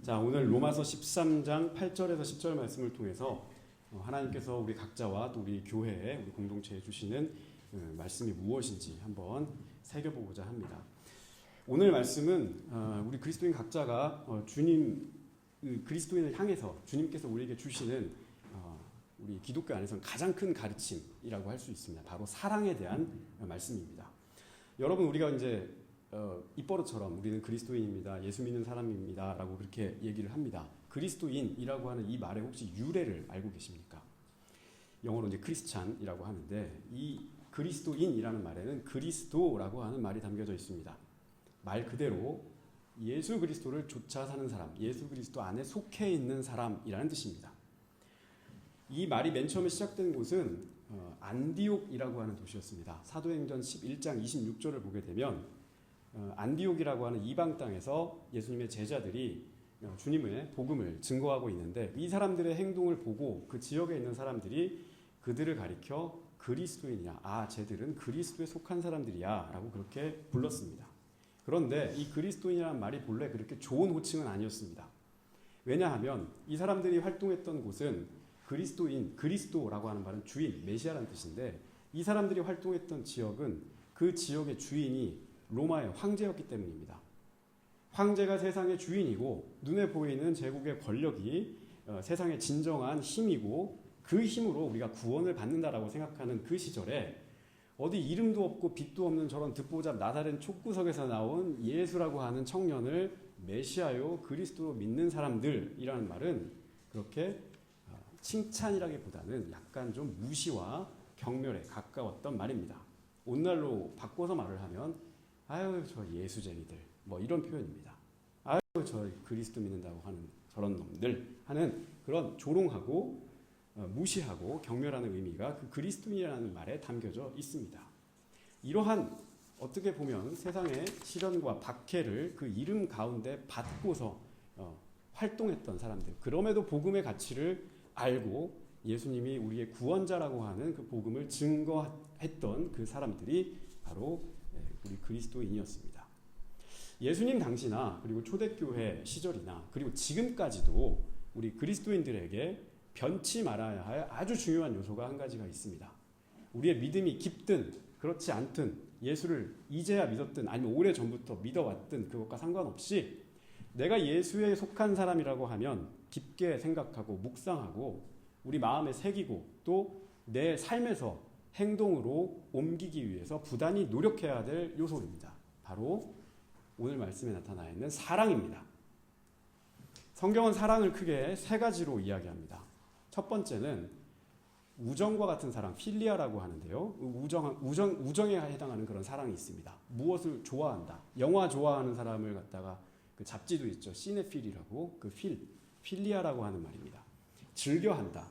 자, 오늘 로마서 13장 8절에서 10절 말씀을 통해서 하나님께서 우리 각자와 또 우리 교회에, 우리 공동체에 주시는 말씀이 무엇인지 한번 새겨보고자 합니다. 오늘 말씀은 우리 그리스도인 각자가 그리스도인을 향해서 주님께서 우리에게 주시는 우리 기독교 안에서는 가장 큰 가르침이라고 할 수 있습니다. 바로 사랑에 대한 말씀입니다. 여러분, 우리가 이제 입버릇처럼 우리는 그리스도인입니다, 예수 믿는 사람입니다 라고 그렇게 얘기를 합니다. 그리스도인이라고 하는 이 말의 혹시 유래를 알고 계십니까? 영어로 이제 크리스찬이라고 하는데, 이 그리스도인이라는 말에는 그리스도라고 하는 말이 담겨져 있습니다. 말 그대로 예수 그리스도를 좇아 사는 사람, 예수 그리스도 안에 속해 있는 사람이라는 뜻입니다. 이 말이 맨 처음에 시작된 곳은 안디옥이라고 하는 도시였습니다. 사도행전 11장 26절을 보게 되면 안디옥이라고 하는 이방 땅에서 예수님의 제자들이 주님의 복음을 증거하고 있는데, 이 사람들의 행동을 보고 그 지역에 있는 사람들이 그들을 가리켜 그리스도인이야, 쟤들은 그리스도에 속한 사람들이야 라고 그렇게 불렀습니다. 그런데 이 그리스도인이라는 말이 본래 그렇게 좋은 호칭은 아니었습니다. 왜냐하면 이 사람들이 활동했던 곳은 그리스도라고 하는 말은 주인, 메시아라는 뜻인데, 이 사람들이 활동했던 지역은 그 지역의 주인이 로마의 황제였기 때문입니다. 황제가 세상의 주인이고 눈에 보이는 제국의 권력이 세상의 진정한 힘이고, 그 힘으로 우리가 구원을 받는다라고 생각하는 그 시절에 어디 이름도 없고 빛도 없는 저런 듣보잡 나사렛 촉구석에서 나온 예수라고 하는 청년을 메시아요 그리스도로 믿는 사람들이라는 말은 그렇게 칭찬이라기보다는 약간 좀 무시와 경멸에 가까웠던 말입니다. 오늘날로 바꿔서 말을 하면 아유 저 예수쟁이들, 뭐 이런 표현입니다. 아유 저 그리스도 믿는다고 하는 저런 놈들 하는 그런 조롱하고 무시하고 경멸하는 의미가 그 그리스도인이라는 말에 담겨져 있습니다. 이러한 어떻게 보면 세상의 시련과 박해를 그 이름 가운데 받고서 활동했던 사람들, 그럼에도 복음의 가치를 알고 예수님이 우리의 구원자라고 하는 그 복음을 증거했던 그 사람들이 바로 우리 그리스도인이었습니다. 예수님 당시나 그리고 초대교회 시절이나 그리고 지금까지도 우리 그리스도인들에게 변치 말아야 할 아주 중요한 요소가 한 가지가 있습니다. 우리의 믿음이 깊든 그렇지 않든, 예수를 이제야 믿었든 아니면 오래전부터 믿어왔든 그것과 상관없이 내가 예수에 속한 사람이라고 하면 깊게 생각하고 묵상하고 우리 마음에 새기고 또 내 삶에서 행동으로 옮기기 위해서 부단히 노력해야 될 요소입니다. 바로 오늘 말씀에 나타나 있는 사랑입니다. 성경은 사랑을 크게 세 가지로 이야기합니다. 첫 번째는 우정과 같은 사랑, 필리아라고 하는데요. 우정에 해당하는 그런 사랑이 있습니다. 무엇을 좋아한다. 영화 좋아하는 사람을 갖다가 그 잡지도 있죠. 시네필이라고, 그 필리아라고 하는 말입니다. 즐겨한다.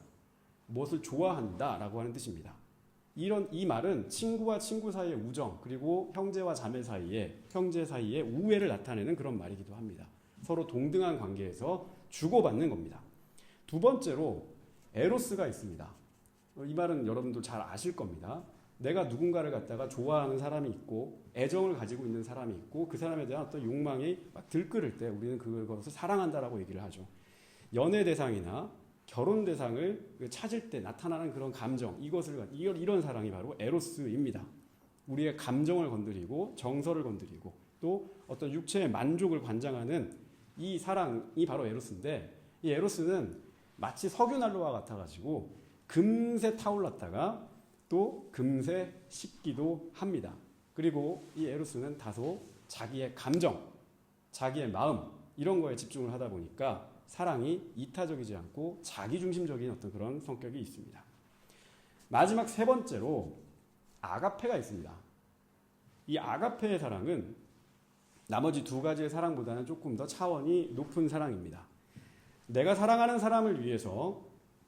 무엇을 좋아한다라고 하는 뜻입니다. 이 말은 친구와 친구 사이의 우정, 그리고 형제와 자매 사이에, 형제 사이의 우애를 나타내는 그런 말이기도 합니다. 서로 동등한 관계에서 주고받는 겁니다. 두 번째로 에로스가 있습니다. 이 말은 여러분도 잘 아실 겁니다. 내가 누군가를 갖다가 좋아하는 사람이 있고 애정을 가지고 있는 사람이 있고 그 사람에 대한 어떤 욕망이 막 들끓을 때 우리는 그것을 사랑한다라고 얘기를 하죠. 연애 대상이나 결혼 대상을 찾을 때 나타나는 그런 감정, 이런 사랑이 바로 에로스입니다. 우리의 감정을 건드리고 정서를 건드리고 또 어떤 육체의 만족을 관장하는 이 사랑이 바로 에로스인데, 이 에로스는 마치 석유난로와 같아가지고 금세 타올랐다가 또 금세 식기도 합니다. 그리고 이 에로스는 다소 자기의 감정, 자기의 마음 이런 거에 집중을 하다 보니까 사랑이 이타적이지 않고 자기중심적인 어떤 그런 성격이 있습니다. 마지막 세 번째로 아가페가 있습니다. 이 아가페의 사랑은 나머지 두 가지의 사랑보다는 조금 더 차원이 높은 사랑입니다. 내가 사랑하는 사람을 위해서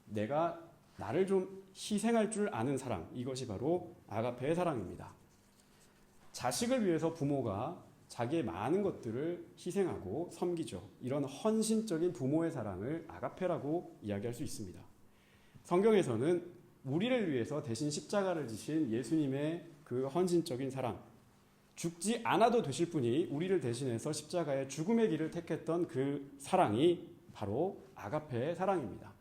내가 나를 좀 희생할 줄 아는 사랑, 이것이 바로 아가페의 사랑입니다. 자식을 위해서 부모가 자기의 많은 것들을 희생하고 섬기죠. 이런 헌신적인 부모의 사랑을 아가페라고 이야기할 수 있습니다. 성경에서는 우리를 위해서 대신 십자가를 지신 예수님의 그 헌신적인 사랑, 죽지 않아도 되실 분이 우리를 대신해서 십자가의 죽음의 길을 택했던 그 사랑이 바로 아가페의 사랑입니다.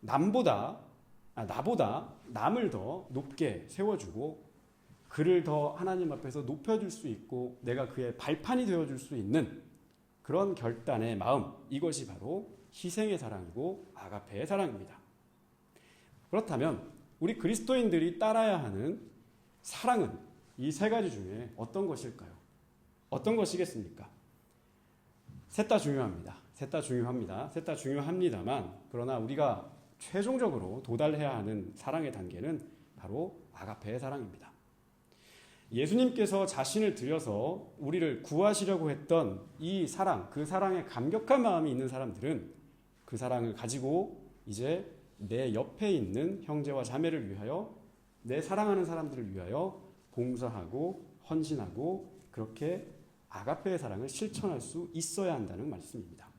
나보다 남을 더 높게 세워주고 그를 더 하나님 앞에서 높여줄 수 있고 내가 그의 발판이 되어줄 수 있는 그런 결단의 마음, 이것이 바로 희생의 사랑이고 아가페의 사랑입니다. 그렇다면 우리 그리스도인들이 따라야 하는 사랑은 이 세 가지 중에 어떤 것일까요? 어떤 것이겠습니까? 셋 다 중요합니다. 셋 다 중요합니다. 셋 다 중요합니다만 그러나 우리가 최종적으로 도달해야 하는 사랑의 단계는 바로 아가페의 사랑입니다. 예수님께서 자신을 들여서 우리를 구하시려고 했던 이 사랑, 그 사랑에 감격한 마음이 있는 사람들은 그 사랑을 가지고 이제 내 옆에 있는 형제와 자매를 위하여 내 사랑하는 사람들을 위하여 봉사하고 헌신하고 그렇게 아가페의 사랑을 실천할 수 있어야 한다는 말씀입니다.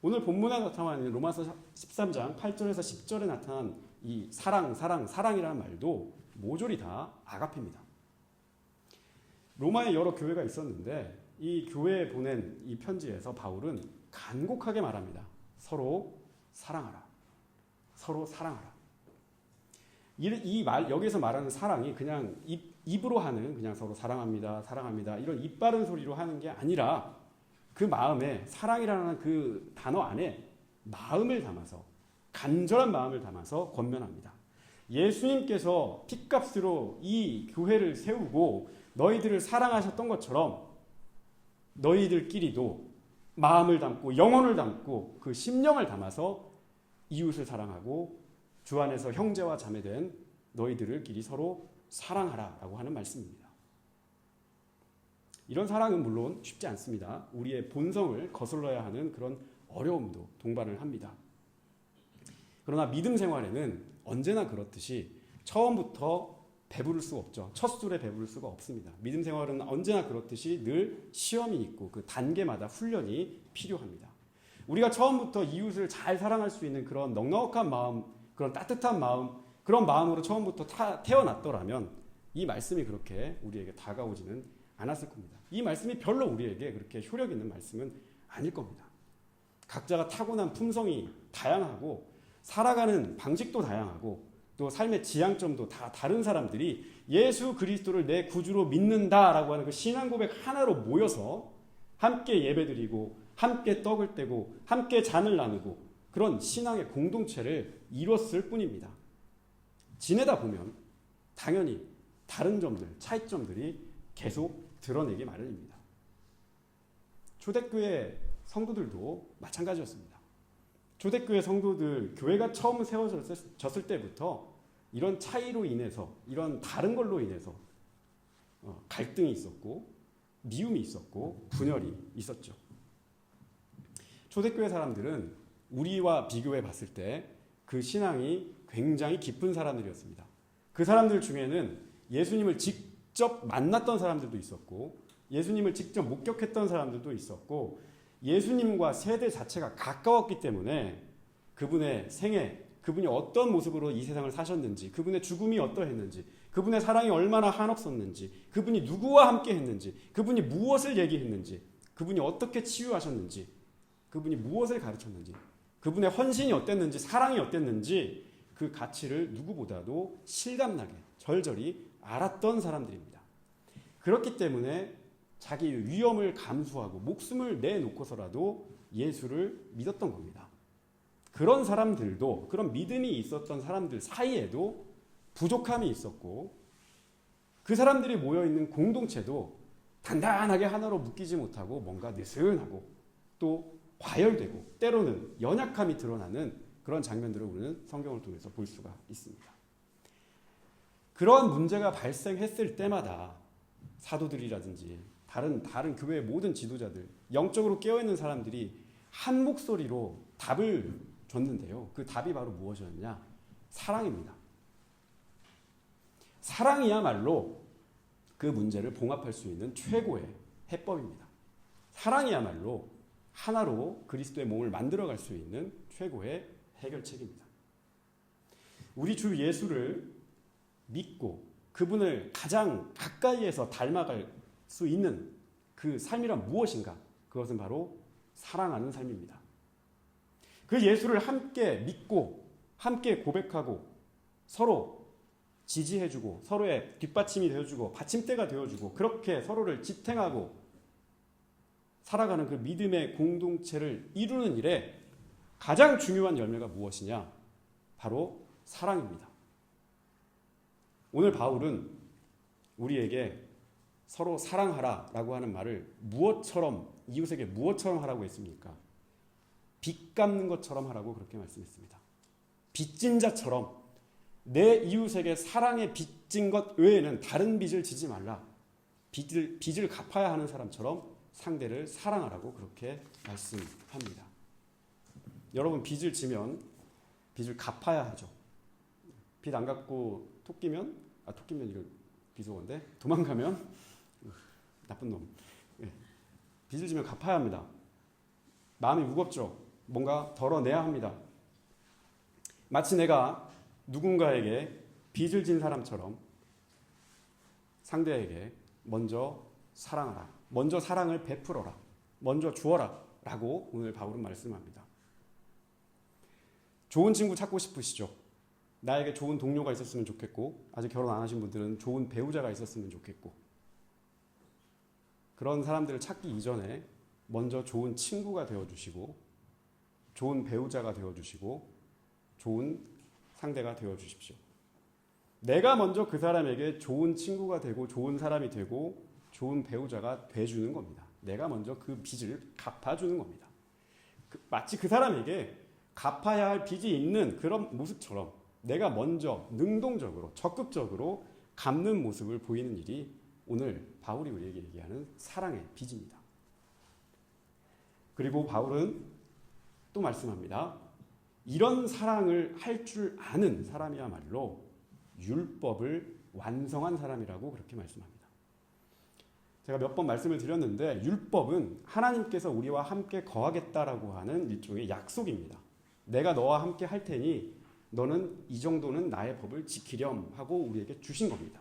오늘 본문에 나타나는 로마서 13장 8절에서 10절에 나타난 이 사랑이라는 말도 모조리 다 아가페입니다. 로마에 여러 교회가 있었는데 이 교회에 보낸 이 편지에서 바울은 간곡하게 말합니다. 서로 사랑하라. 서로 사랑하라. 이 말, 여기서 말하는 사랑이 그냥 입으로 하는 그냥 서로 사랑합니다, 사랑합니다 이런 입 바른 소리로 하는 게 아니라 그 마음에 사랑이라는 그 단어 안에 마음을 담아서 간절한 마음을 담아서 권면합니다. 예수님께서 핏값으로 이 교회를 세우고 너희들을 사랑하셨던 것처럼 너희들끼리도 마음을 담고 영혼을 담고 그 심령을 담아서 이웃을 사랑하고 주 안에서 형제와 자매된 너희들끼리 서로 사랑하라라고 하는 말씀입니다. 이런 사랑은 물론 쉽지 않습니다. 우리의 본성을 거슬러야 하는 그런 어려움도 동반을 합니다. 그러나 믿음 생활에는 언제나 그렇듯이 처음부터 배부를 수가 없죠. 첫 술에 배부를 수가 없습니다. 믿음 생활은 언제나 그렇듯이 늘 시험이 있고 그 단계마다 훈련이 필요합니다. 우리가 처음부터 이웃을 잘 사랑할 수 있는 그런 넉넉한 마음, 그런 따뜻한 마음, 그런 마음으로 처음부터 태어났더라면 이 말씀이 그렇게 우리에게 다가오지는 않았을 겁니다. 이 말씀이 별로 우리에게 그렇게 효력 있는 말씀은 아닐 겁니다. 각자가 타고난 품성이 다양하고 살아가는 방식도 다양하고 또 삶의 지향점도 다 다른 사람들이 예수 그리스도를 내 구주로 믿는다라고 하는 그 신앙 고백 하나로 모여서 함께 예배드리고 함께 떡을 떼고 함께 잔을 나누고 그런 신앙의 공동체를 이뤘을 뿐입니다. 지내다 보면 당연히 다른 점들, 차이점들이 계속 드러내기 마련입니다. 초대교회 성도들도 마찬가지였습니다. 초대교회 성도들, 교회가 처음 세워졌을 때부터 이런 차이로 인해서, 이런 다른 걸로 인해서 갈등이 있었고 미움이 있었고 분열이 있었죠. 초대교회 사람들은 우리와 비교해 봤을 때 그 신앙이 굉장히 깊은 사람들이었습니다. 그 사람들 중에는 예수님을 직접 만났던 사람들도 있었고 예수님을 직접 목격했던 사람들도 있었고 예수님과 세대 자체가 가까웠기 때문에 그분의 생애, 그분이 어떤 모습으로 이 세상을 사셨는지, 그분의 죽음이 어떠했는지, 그분의 사랑이 얼마나 한없었는지, 그분이 누구와 함께 했는지, 그분이 무엇을 얘기했는지, 그분이 어떻게 치유하셨는지, 그분이 무엇을 가르쳤는지, 그분의 헌신이 어땠는지, 사랑이 어땠는지 그 가치를 누구보다도 실감나게 절절히 알았던 사람들입니다. 그렇기 때문에 자기 위험을 감수하고 목숨을 내놓고서라도 예수를 믿었던 겁니다. 그런 사람들도, 그런 믿음이 있었던 사람들 사이에도 부족함이 있었고 그 사람들이 모여있는 공동체도 단단하게 하나로 묶이지 못하고 뭔가 느슨하고 또 과열되고 때로는 연약함이 드러나는 그런 장면들을 우리는 성경을 통해서 볼 수가 있습니다. 그러한 문제가 발생했을 때마다 사도들이라든지 다른 교회의 모든 지도자들, 영적으로 깨어있는 사람들이 한 목소리로 답을 줬는데요. 그 답이 바로 무엇이었냐? 사랑입니다. 사랑이야말로 그 문제를 봉합할 수 있는 최고의 해법입니다. 사랑이야말로 하나로 그리스도의 몸을 만들어갈 수 있는 최고의 해결책입니다. 우리 주 예수를 믿고 그분을 가장 가까이에서 닮아갈 수 있는 그 삶이란 무엇인가? 그것은 바로 사랑하는 삶입니다. 그 예수를 함께 믿고 함께 고백하고 서로 지지해주고 서로의 뒷받침이 되어주고 받침대가 되어주고 그렇게 서로를 지탱하고 살아가는 그 믿음의 공동체를 이루는 일에 가장 중요한 열매가 무엇이냐? 바로 사랑입니다. 오늘 바울은 우리에게 서로 사랑하라라고 하는 말을 무엇처럼, 이웃에게 무엇처럼 하라고 했습니까? 빚 갚는 것처럼 하라고 그렇게 말씀했습니다. 빚진 자처럼 내 이웃에게 사랑에 빚진 것 외에는 다른 빚을 지지 말라. 빚을 갚아야 하는 사람처럼 상대를 사랑하라고 그렇게 말씀합니다. 여러분, 빚을 지면 빚을 갚아야 하죠. 빚 안 갚고 토끼면 이거 비속어인데 도망가면 나쁜 놈. 빚을 지면 갚아야 합니다. 마음이 무겁죠. 뭔가 덜어내야 합니다. 마치 내가 누군가에게 빚을 진 사람처럼 상대에게 먼저 사랑하라. 먼저 사랑을 베풀어라. 먼저 주어라. 라고 오늘 바울은 말씀합니다. 좋은 친구 찾고 싶으시죠? 나에게 좋은 동료가 있었으면 좋겠고, 아직 결혼 안 하신 분들은 좋은 배우자가 있었으면 좋겠고, 그런 사람들을 찾기 이전에 먼저 좋은 친구가 되어주시고, 좋은 배우자가 되어주시고, 좋은 상대가 되어주십시오. 내가 먼저 그 사람에게 좋은 친구가 되고, 좋은 사람이 되고, 좋은 배우자가 돼주는 겁니다. 내가 먼저 그 빚을 갚아주는 겁니다. 마치 그 사람에게 갚아야 할 빚이 있는 그런 모습처럼 내가 먼저 능동적으로 적극적으로 갚는 모습을 보이는 일이 오늘 바울이 우리에게 얘기하는 사랑의 빚입니다. 그리고 바울은 또 말씀합니다. 이런 사랑을 할 줄 아는 사람이야말로 율법을 완성한 사람이라고 그렇게 말씀합니다. 제가 몇 번 말씀을 드렸는데 율법은 하나님께서 우리와 함께 거하겠다라고 하는 일종의 약속입니다. 내가 너와 함께 할 테니 너는 이 정도는 나의 법을 지키렴 하고 우리에게 주신 겁니다.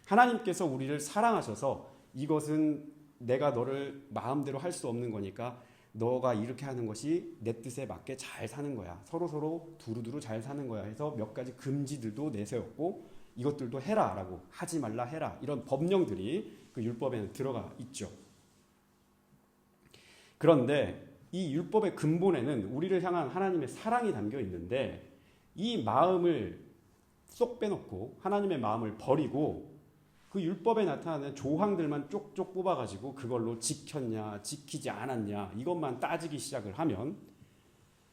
하나님께서 우리를 사랑하셔서 이것은 내가 너를 마음대로 할 수 없는 거니까 너가 이렇게 하는 것이 내 뜻에 맞게 잘 사는 거야. 서로서로 두루두루 잘 사는 거야 해서 몇 가지 금지들도 내세웠고 이것들도 해라 라고 하지 말라 해라 이런 법령들이 그 율법에는 들어가 있죠. 그런데 이 율법의 근본에는 우리를 향한 하나님의 사랑이 담겨 있는데 이 마음을 쏙 빼놓고 하나님의 마음을 버리고 그 율법에 나타나는 조항들만 쪽쪽 뽑아가지고 그걸로 지켰냐 지키지 않았냐 이것만 따지기 시작을 하면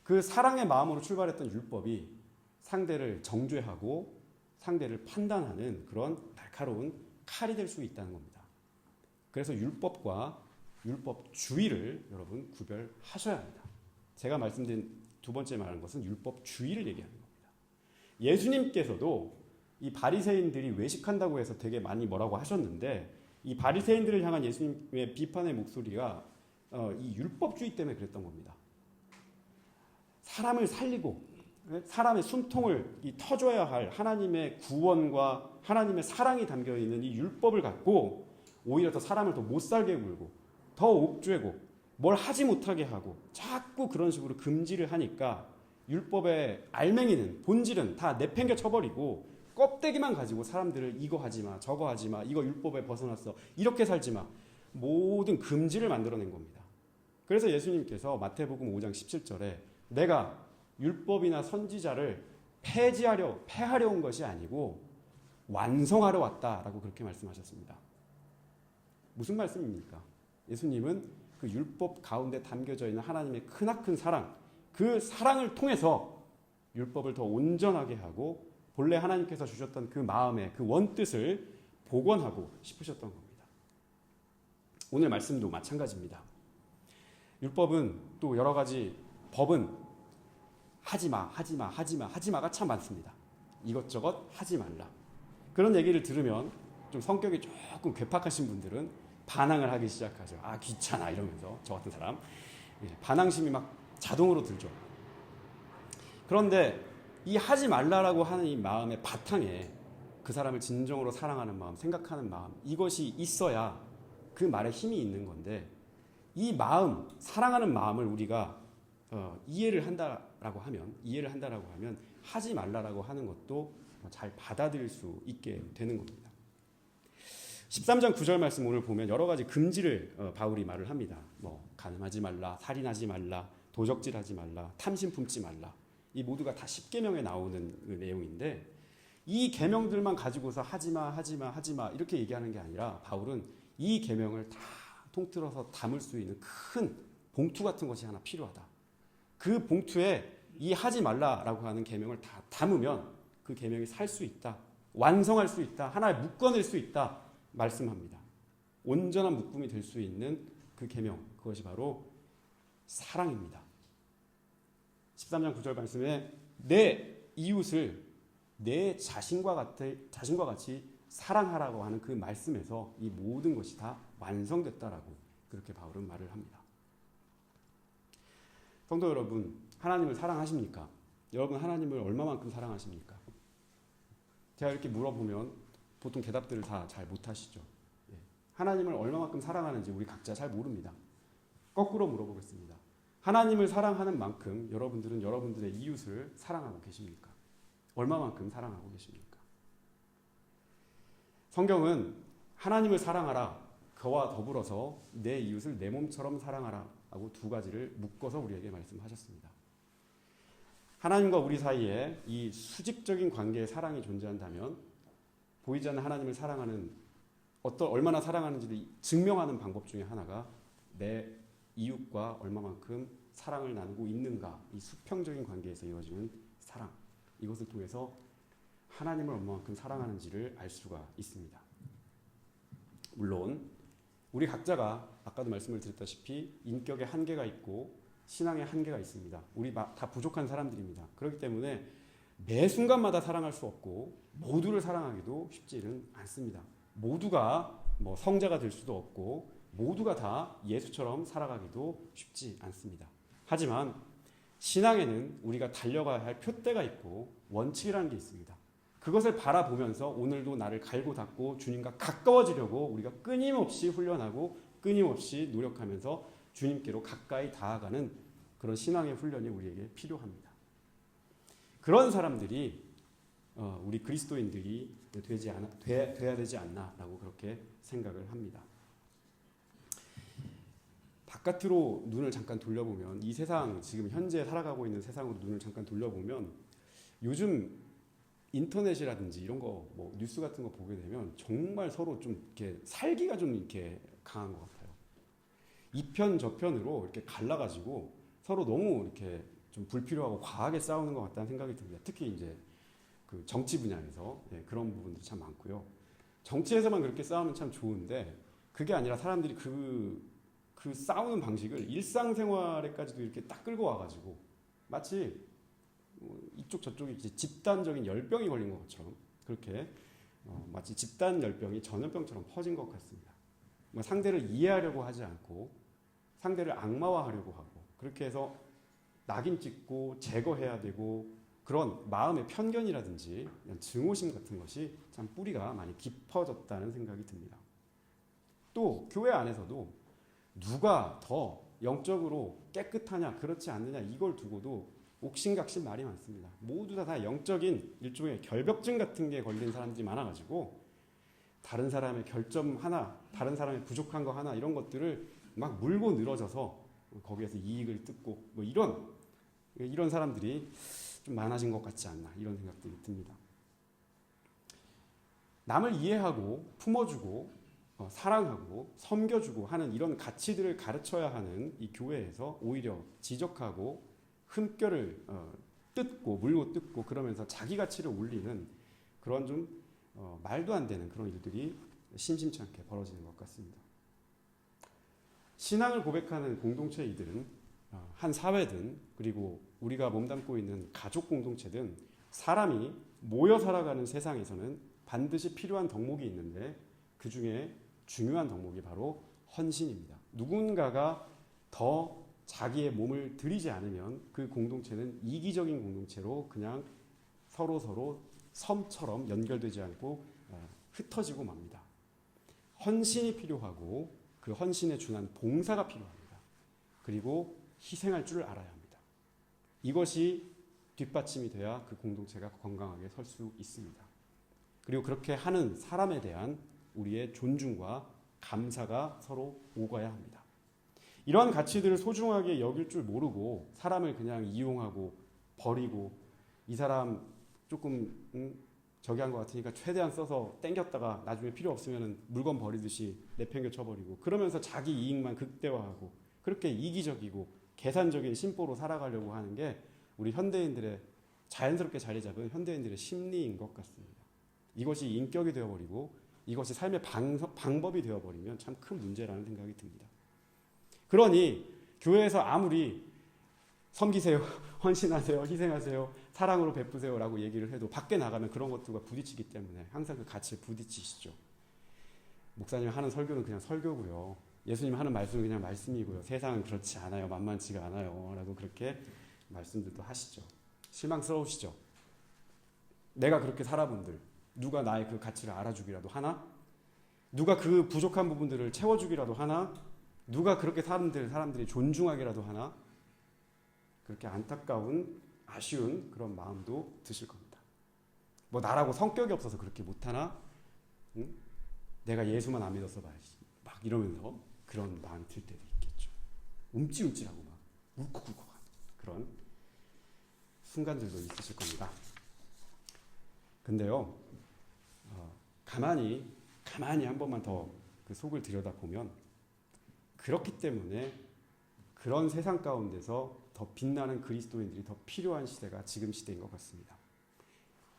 그 사랑의 마음으로 출발했던 율법이 상대를 정죄하고 상대를 판단하는 그런 날카로운 칼이 될 수 있다는 겁니다. 그래서 율법과 율법주의를 여러분 구별하셔야 합니다. 제가 말씀드린 두 번째 말하는 것은 율법주의를 얘기하는 겁니다. 예수님께서도 이 바리새인들이 외식한다고 해서 되게 많이 뭐라고 하셨는데 이 바리새인들을 향한 예수님의 비판의 목소리가 이 율법주의 때문에 그랬던 겁니다. 사람을 살리고 사람의 숨통을 터줘야 할 하나님의 구원과 하나님의 사랑이 담겨있는 이 율법을 갖고 오히려 더 사람을 더 못살게 굴고 더 옥죄고 뭘 하지 못하게 하고 자꾸 그런 식으로 금지를 하니까 율법의 알맹이는 본질은 다 내팽겨 쳐버리고 껍데기만 가지고 사람들을 이거 하지 마 저거 하지 마 이거 율법에 벗어났어 이렇게 살지 마 모든 금지를 만들어낸 겁니다. 그래서 예수님께서 마태복음 5장 17절에 내가 율법이나 선지자를 폐하려 온 것이 아니고 완성하러 왔다라고 그렇게 말씀하셨습니다. 무슨 말씀입니까? 예수님은 그 율법 가운데 담겨져 있는 하나님의 크나큰 사랑, 그 사랑을 통해서 율법을 더 온전하게 하고 본래 하나님께서 주셨던 그 마음의 그 원뜻을 복원하고 싶으셨던 겁니다. 오늘 말씀도 마찬가지입니다. 율법은 또 여러 가지 법은 하지마가 참 많습니다. 이것저것 하지 말라. 그런 얘기를 들으면 좀 성격이 조금 괴팍하신 분들은 반항을 하기 시작하죠. 아 귀찮아 이러면서 저 같은 사람 반항심이 막 자동으로 들죠. 그런데 이 하지 말라라고 하는 이 마음의 바탕에 그 사람을 진정으로 사랑하는 마음, 생각하는 마음, 이것이 있어야 그 말에 힘이 있는 건데, 이 마음, 사랑하는 마음을 우리가 이해를 한다라고 하면 하지 말라라고 하는 것도 잘 받아들일 수 있게 되는 겁니다. 13장 9절 말씀 오늘 보면 여러 가지 금지를 바울이 말을 합니다. 뭐 간음하지 말라, 살인하지 말라, 도적질하지 말라, 탐심 품지 말라. 이 모두가 다 10계명에 나오는 그 내용인데, 이 계명들만 가지고서 하지마 이렇게 얘기하는 게 아니라 바울은 이 계명을 다 통틀어서 담을 수 있는 큰 봉투 같은 것이 하나 필요하다. 그 봉투에 이 하지 말라라고 하는 계명을 다 담으면 그 계명이 살 수 있다, 완성할 수 있다, 하나의 묶어낼 수 있다 말씀합니다. 온전한 묶음이 될 수 있는 그 계명, 그것이 바로 사랑입니다. 13장 9절 말씀에 내 이웃을 내 자신과 같이 사랑하라고 하는 그 말씀에서 이 모든 것이 다 완성됐다라고 그렇게 바울은 말을 합니다. 성도 여러분, 하나님을 사랑하십니까? 여러분 하나님을 얼마만큼 사랑하십니까? 제가 이렇게 물어보면 보통 대답들을 다 잘 못하시죠. 하나님을 얼마만큼 사랑하는지 우리 각자 잘 모릅니다. 거꾸로 물어보겠습니다. 하나님을 사랑하는 만큼 여러분들은 여러분들의 이웃을 사랑하고 계십니까? 얼마만큼 사랑하고 계십니까? 성경은 하나님을 사랑하라, 그와 더불어서 내 이웃을 내 몸처럼 사랑하라 하고 두 가지를 묶어서 우리에게 말씀하셨습니다. 하나님과 우리 사이에 이 수직적인 관계의 사랑이 존재한다면 보이지 않는 하나님을 사랑하는 얼마나 사랑하는지를 증명하는 방법 중에 하나가 내 이웃과 얼마만큼 사랑을 나누고 있는가, 이 수평적인 관계에서 이루어지는 사랑, 이것을 통해서 하나님을 얼마만큼 사랑하는지를 알 수가 있습니다. 물론 우리 각자가 아까도 말씀을 드렸다시피 인격의 한계가 있고 신앙의 한계가 있습니다. 우리 다 부족한 사람들입니다. 그렇기 때문에 매 순간마다 사랑할 수 없고 모두를 사랑하기도 쉽지는 않습니다. 모두가 뭐 성자가 될 수도 없고 모두가 다 예수처럼 살아가기도 쉽지 않습니다. 하지만 신앙에는 우리가 달려가야 할 표대가 있고 원칙이라는 게 있습니다. 그것을 바라보면서 오늘도 나를 갈고 닦고 주님과 가까워지려고 우리가 끊임없이 훈련하고 끊임없이 노력하면서 주님께로 가까이 다가가는 그런 신앙의 훈련이 우리에게 필요합니다. 그런 사람들이 우리 그리스도인들이 돼야 되지 않나라고 그렇게 생각을 합니다. 바깥으로 눈을 잠깐 돌려보면 이 세상, 지금 현재 살아가고 있는 세상으로 눈을 잠깐 돌려보면 요즘 인터넷이라든지 이런 거 뭐 뉴스 같은 거 보게 되면 정말 서로 좀 이렇게 살기가 좀 이렇게 강한 것 같아요. 이편 저편으로 이렇게 갈라가지고 서로 너무 이렇게 좀 불필요하고 과하게 싸우는 것 같다는 생각이 듭니다. 특히 이제 그 정치 분야에서 그런 부분들이 참 많고요. 정치에서만 그렇게 싸우면 참 좋은데 그게 아니라 사람들이 그 싸우는 방식을 일상생활에까지도 이렇게 딱 끌고 와가지고 마치 이쪽 저쪽이 이제 집단적인 열병이 걸린 것처럼 그렇게 마치 집단 열병이 전염병처럼 퍼진 것 같습니다. 상대를 이해하려고 하지 않고 상대를 악마화하려고 하고 그렇게 해서 낙인 찍고 제거해야 되고 그런 마음의 편견이라든지 증오심 같은 것이 참 뿌리가 많이 깊어졌다는 생각이 듭니다. 또 교회 안에서도 누가 더 영적으로 깨끗하냐 그렇지 않느냐 이걸 두고도 옥신각신 말이 많습니다. 모두 다 영적인 일종의 결벽증 같은 게 걸린 사람들이 많아가지고 다른 사람의 결점 하나, 다른 사람의 부족한 거 하나 이런 것들을 막 물고 늘어져서 거기에서 이익을 뜯고 뭐 이런 사람들이 좀 많아진 것 같지 않나 이런 생각들이 듭니다. 남을 이해하고 품어주고 사랑하고 섬겨주고 하는 이런 가치들을 가르쳐야 하는 이 교회에서 오히려 지적하고 흠결을 뜯고 물고 뜯고 그러면서 자기 가치를 올리는 그런 좀 말도 안 되는 그런 일들이 심심치 않게 벌어지는 것 같습니다. 신앙을 고백하는 공동체이든 한 사회든 그리고 우리가 몸담고 있는 가족 공동체든 사람이 모여 살아가는 세상에서는 반드시 필요한 덕목이 있는데 그 중에 중요한 덕목이 바로 헌신입니다. 누군가가 더 자기의 몸을 들이지 않으면 그 공동체는 이기적인 공동체로 그냥 서로 섬처럼 연결되지 않고 흩어지고 맙니다. 헌신이 필요하고 그 헌신에 준한 봉사가 필요합니다. 그리고 희생할 줄 알아야 합니다. 이것이 뒷받침이 돼야 그 공동체가 건강하게 설 수 있습니다. 그리고 그렇게 하는 사람에 대한 우리의 존중과 감사가 서로 오가야 합니다. 이러한 가치들을 소중하게 여길 줄 모르고 사람을 그냥 이용하고 버리고 이 사람 조금 저기 한 것 같으니까 최대한 써서 땡겼다가 나중에 필요 없으면 물건 버리듯이 내팽겨 쳐버리고 그러면서 자기 이익만 극대화하고 그렇게 이기적이고 계산적인 심보로 살아가려고 하는 게 우리 현대인들의 자연스럽게 자리 잡은 현대인들의 심리인 것 같습니다. 이것이 인격이 되어버리고 이것이 삶의 방법이 되어버리면 참 큰 문제라는 생각이 듭니다. 그러니 교회에서 아무리 섬기세요, 헌신하세요, 희생하세요, 사랑으로 베푸세요 라고 얘기를 해도 밖에 나가면 그런 것들과 부딪히기 때문에 항상 그 가치에 부딪히시죠. 목사님 하는 설교는 그냥 설교고요. 예수님 하는 말씀은 그냥 말씀이고요. 세상은 그렇지 않아요. 만만치가 않아요. 라고 그렇게 말씀들도 하시죠. 실망스러우시죠. 내가 그렇게 살아본들 누가 나의 그 가치를 알아주기라도 하나? 누가 그 부족한 부분들을 채워주기라도 하나? 누가 그렇게 사람들이 존중하기라도 하나? 그렇게 안타까운 아쉬운 그런 마음도 드실 겁니다. 뭐 나라고 성격이 없어서 그렇게 못하나? 응? 내가 예수만 안 믿었어 봐야지. 막 이러면서 그런 마음이 들 때도 있겠죠. 움찔움찔하고 막 울컥울컥한 그런 순간들도 있으실 겁니다. 근데요, 가만히 한 번만 더 그 속을 들여다보면 그렇기 때문에 그런 세상 가운데서 더 빛나는 그리스도인들이 더 필요한 시대가 지금 시대인 것 같습니다.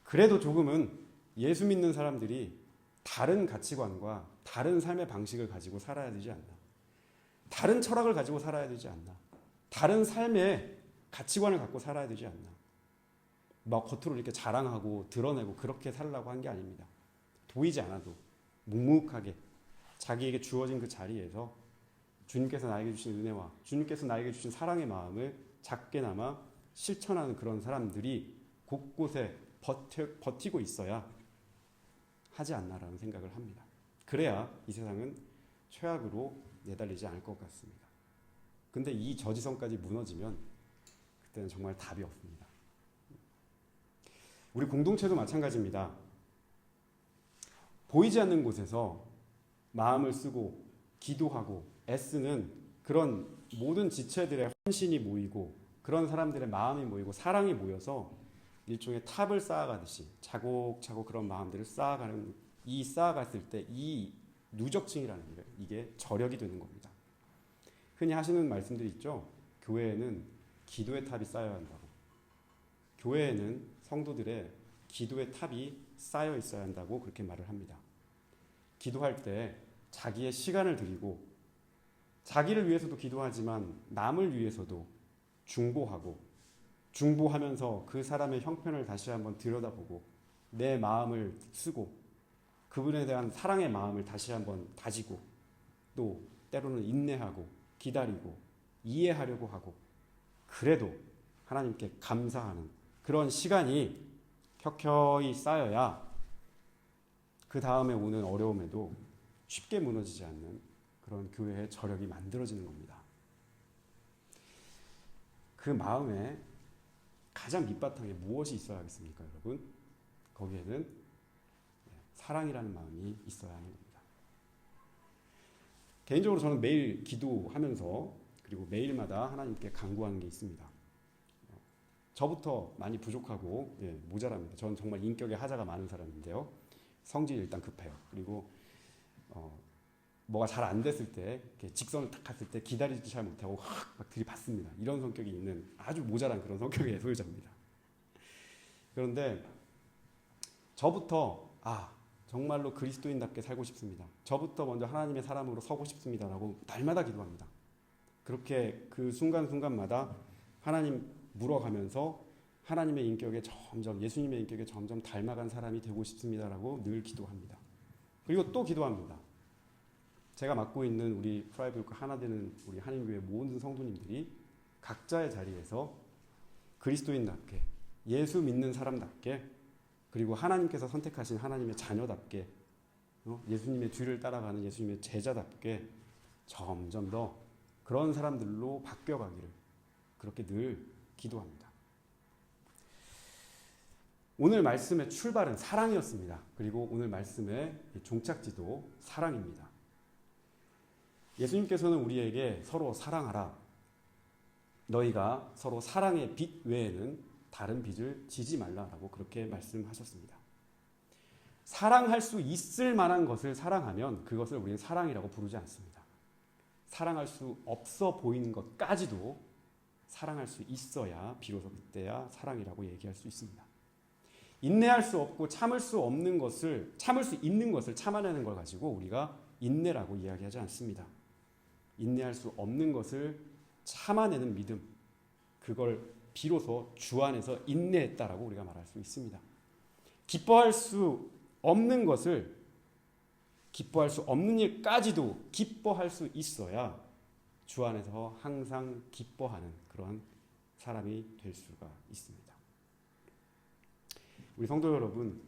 그래도 조금은 예수 믿는 사람들이 다른 가치관과 다른 삶의 방식을 가지고 살아야 되지 않나. 다른 철학을 가지고 살아야 되지 않나. 다른 삶의 가치관을 갖고 살아야 되지 않나. 막 겉으로 이렇게 자랑하고 드러내고 그렇게 살려고 한 게 아닙니다. 보이지 않아도 묵묵하게 자기에게 주어진 그 자리에서 주님께서 나에게 주신 은혜와 주님께서 나에게 주신 사랑의 마음을 작게나마 실천하는 그런 사람들이 곳곳에 버티고 있어야 하지 않나라는 생각을 합니다. 그래야 이 세상은 최악으로 내달리지 않을 것 같습니다. 근데 이 저지성까지 무너지면 그때는 정말 답이 없습니다. 우리 공동체도 마찬가지입니다. 보이지 않는 곳에서 마음을 쓰고 기도하고 애쓰는 그런 모든 지체들의 헌신이 모이고 그런 사람들의 마음이 모이고 사랑이 모여서 일종의 탑을 쌓아가듯이 차곡차곡 그런 마음들을 쌓아갔을 때 이 누적층이라는 게 이게 저력이 되는 겁니다. 흔히 하시는 말씀들이 있죠. 교회에는 기도의 탑이 쌓여야 한다고. 교회에는 성도들의 기도의 탑이 쌓여 있어야 한다고 그렇게 말을 합니다. 기도할 때 자기의 시간을 드리고 자기를 위해서도 기도하지만 남을 위해서도 중보하면서 그 사람의 형편을 다시 한번 들여다보고 내 마음을 쓰고 그분에 대한 사랑의 마음을 다시 한번 다지고 또 때로는 인내하고 기다리고 이해하려고 하고 그래도 하나님께 감사하는 그런 시간이 켜켜이 쌓여야 그 다음에 오는 어려움에도 쉽게 무너지지 않는 그런 교회의 저력이 만들어지는 겁니다. 그 마음에 가장 밑바탕에 무엇이 있어야 하겠습니까, 여러분? 거기에는 사랑이라는 마음이 있어야 하는 겁니다. 개인적으로 저는 매일 기도하면서 그리고 매일마다 하나님께 간구하는 게 있습니다. 저부터 많이 부족하고 모자랍니다. 저는 정말 인격의 하자가 많은 사람인데요. 성질이 일단 급해요. 그리고 뭐가 잘 안 됐을 때 직선을 딱 갔을 때 기다리지 잘 못하고 막 들이받습니다. 이런 성격이 있는 아주 모자란 그런 성격의 소유자입니다. 그런데 저부터 정말로 그리스도인답게 살고 싶습니다. 저부터 먼저 하나님의 사람으로 서고 싶습니다라고 날마다 기도합니다. 그렇게 그 순간순간마다 하나님 물어가면서 하나님의 인격에 점점 예수님의 인격에 점점 닮아간 사람이 되고 싶습니다라고 늘 기도합니다. 그리고 또 기도합니다. 제가 맡고 있는 우리 프라이브교회 하나 되는 우리 한인교회 모든 성도님들이 각자의 자리에서 그리스도인답게 예수 믿는 사람답게 그리고 하나님께서 선택하신 하나님의 자녀답게 예수님의 뒤를 따라가는 예수님의 제자답게 점점 더 그런 사람들로 바뀌어가기를 그렇게 늘 기도합니다. 오늘 말씀의 출발은 사랑이었습니다. 그리고 오늘 말씀의 종착지도 사랑입니다. 예수님께서는 우리에게 서로 사랑하라. 너희가 서로 사랑의 빚 외에는 다른 빚을 지지 말라라고 그렇게 말씀하셨습니다. 사랑할 수 있을 만한 것을 사랑하면 그것을 우리는 사랑이라고 부르지 않습니다. 사랑할 수 없어 보이는 것까지도 사랑할 수 있어야 비로소 그때야 사랑이라고 얘기할 수 있습니다. 인내할 수 없고 참을 수 있는 것을 참아내는 걸 가지고 우리가 인내라고 이야기하지 않습니다. 인내할 수 없는 것을 참아내는 믿음, 그걸 비로소 주 안에서 인내했다라고 우리가 말할 수 있습니다. 기뻐할 수 없는 일까지도 기뻐할 수 있어야 주 안에서 항상 기뻐하는 그런 사람이 될 수가 있습니다. 우리 성도 여러분,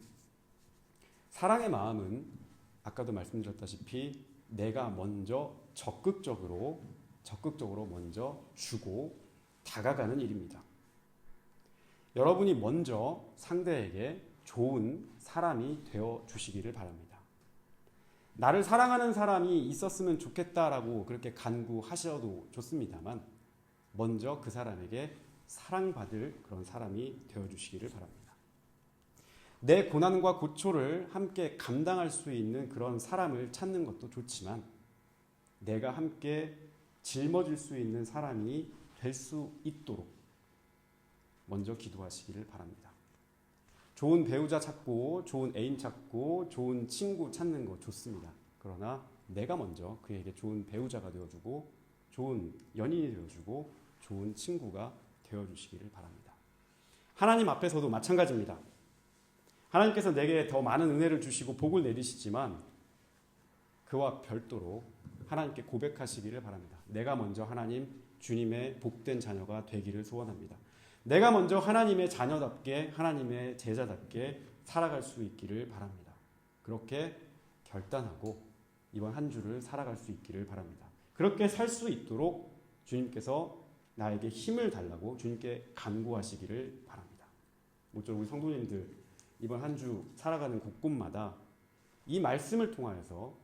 사랑의 마음은 아까도 말씀드렸다시피 내가 먼저 적극적으로 먼저 주고 다가가는 일입니다. 여러분이 먼저 상대에게 좋은 사람이 되어 주시기를 바랍니다. 나를 사랑하는 사람이 있었으면 좋겠다라고 그렇게 간구하셔도 좋습니다만 먼저 그 사람에게 사랑받을 그런 사람이 되어 주시기를 바랍니다. 내 고난과 고초를 함께 감당할 수 있는 그런 사람을 찾는 것도 좋지만 내가 함께 짊어질 수 있는 사람이 될 수 있도록 먼저 기도하시기를 바랍니다. 좋은 배우자 찾고 좋은 애인 찾고 좋은 친구 찾는 거 좋습니다. 그러나 내가 먼저 그에게 좋은 배우자가 되어주고 좋은 연인이 되어주고 좋은 친구가 되어주시기를 바랍니다. 하나님 앞에서도 마찬가지입니다. 하나님께서 내게 더 많은 은혜를 주시고 복을 내리시지만 그와 별도로 하나님께 고백하시기를 바랍니다. 내가 먼저 하나님 주님의 복된 자녀가 되기를 소원합니다. 내가 먼저 하나님의 자녀답게 하나님의 제자답게 살아갈 수 있기를 바랍니다. 그렇게 결단하고 이번 한 주를 살아갈 수 있기를 바랍니다. 그렇게 살 수 있도록 주님께서 나에게 힘을 달라고 주님께 간구하시기를 바랍니다. 모쪼록 우리 성도님들 이번 한 주 살아가는 곳곳마다 이 말씀을 통하여서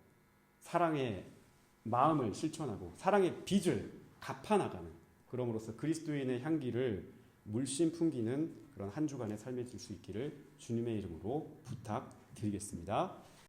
사랑의 마음을 실천하고 사랑의 빚을 갚아나가는, 그럼으로써 그리스도인의 향기를 물씬 풍기는 그런 한 주간의 삶이 될 수 있기를 주님의 이름으로 부탁드리겠습니다.